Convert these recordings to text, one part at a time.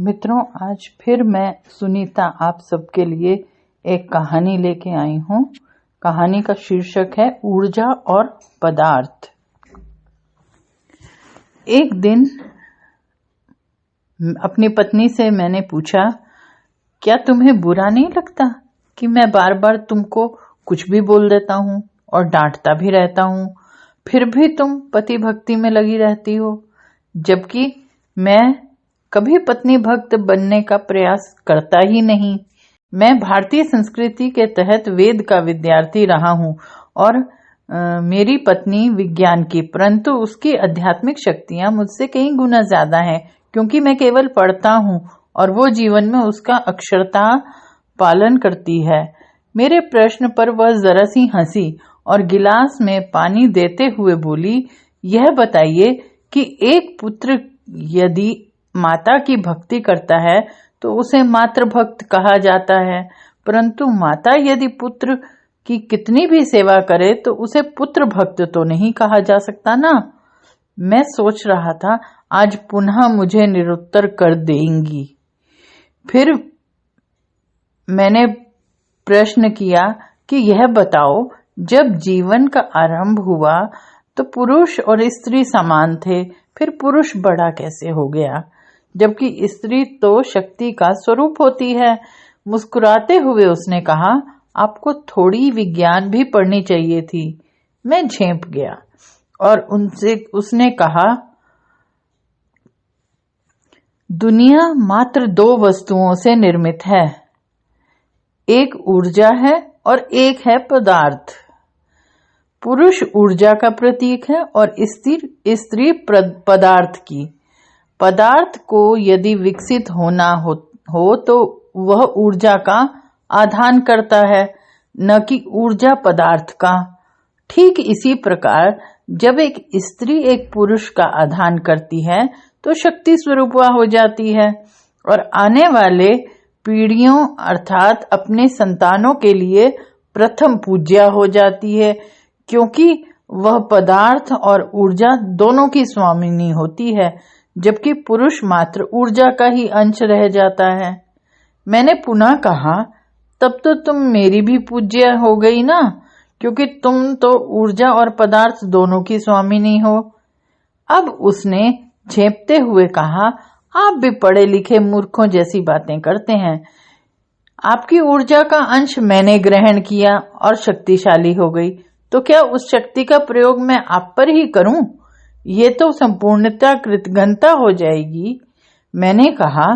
मित्रों, आज फिर मैं सुनीता आप सबके लिए एक कहानी लेके आई हूँ। कहानी का शीर्षक है ऊर्जा और पदार्थ। एक दिन अपनी पत्नी से मैंने पूछा, क्या तुम्हें बुरा नहीं लगता कि मैं बार बार तुमको कुछ भी बोल देता हूँ और डांटता भी रहता हूँ, फिर भी तुम पति भक्ति में लगी रहती हो, जबकि मैं कभी पत्नी भक्त बनने का प्रयास करता ही नहीं। मैं भारतीय संस्कृति के तहत वेद का विद्यार्थी रहा हूँ और मेरी पत्नी विज्ञान की, परंतु उसकी आध्यात्मिक शक्तियाँ मुझसे कई गुना ज्यादा हैं, क्योंकि मैं केवल पढ़ता हूँ और वो जीवन में उसका अक्षरता पालन करती है। मेरे प्रश्न पर वह जरा सी हंसी और गिलास में पानी देते हुए बोली, यह बताइए कि एक पुत्र यदि माता की भक्ति करता है तो उसे मातृ भक्त कहा जाता है, परंतु माता यदि पुत्र की कितनी भी सेवा करे तो उसे पुत्र भक्त तो नहीं कहा जा सकता ना। मैं सोच रहा था आज पुनः मुझे निरुत्तर कर देंगी। फिर मैंने प्रश्न किया कि यह बताओ, जब जीवन का आरंभ हुआ तो पुरुष और स्त्री समान थे, फिर पुरुष बड़ा कैसे हो गया, जबकि स्त्री तो शक्ति का स्वरूप होती है। मुस्कुराते हुए उसने कहा, आपको थोड़ी विज्ञान भी पढ़नी चाहिए थी। मैं झेंप गया और उसने कहा, दुनिया मात्र दो वस्तुओं से निर्मित है, एक ऊर्जा है और एक है पदार्थ। पुरुष ऊर्जा का प्रतीक है और स्त्री पदार्थ की। पदार्थ को यदि विकसित होना हो तो वह ऊर्जा का आधान करता है, न कि ऊर्जा पदार्थ का। ठीक इसी प्रकार जब एक स्त्री एक पुरुष का आधान करती है तो शक्ति स्वरूपा हो जाती है और आने वाले पीढ़ियों अर्थात अपने संतानों के लिए प्रथम पूज्या हो जाती है, क्योंकि वह पदार्थ और ऊर्जा दोनों की स्वामिनी होती है, जबकि पुरुष मात्र ऊर्जा का ही अंश रह जाता है। मैंने पुनः कहा, तब तो तुम मेरी भी पूज्य हो गई ना, क्योंकि तुम तो ऊर्जा और पदार्थ दोनों की स्वामिनी हो। अब उसने झेंपते हुए कहा, आप भी पढ़े लिखे मूर्खों जैसी बातें करते हैं। आपकी ऊर्जा का अंश मैंने ग्रहण किया और शक्तिशाली हो गई, तो क्या उस शक्ति का प्रयोग मैं आप पर ही करूं? ये तो संपूर्णता कृतघ्नता हो जाएगी। मैंने कहा,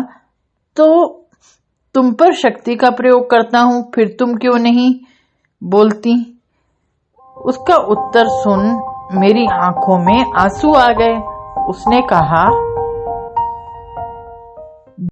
तो तुम पर शक्ति का प्रयोग करता हूं, फिर तुम क्यों नहीं बोलती? उसका उत्तर सुन मेरी आंखों में आंसू आ गए। उसने कहा,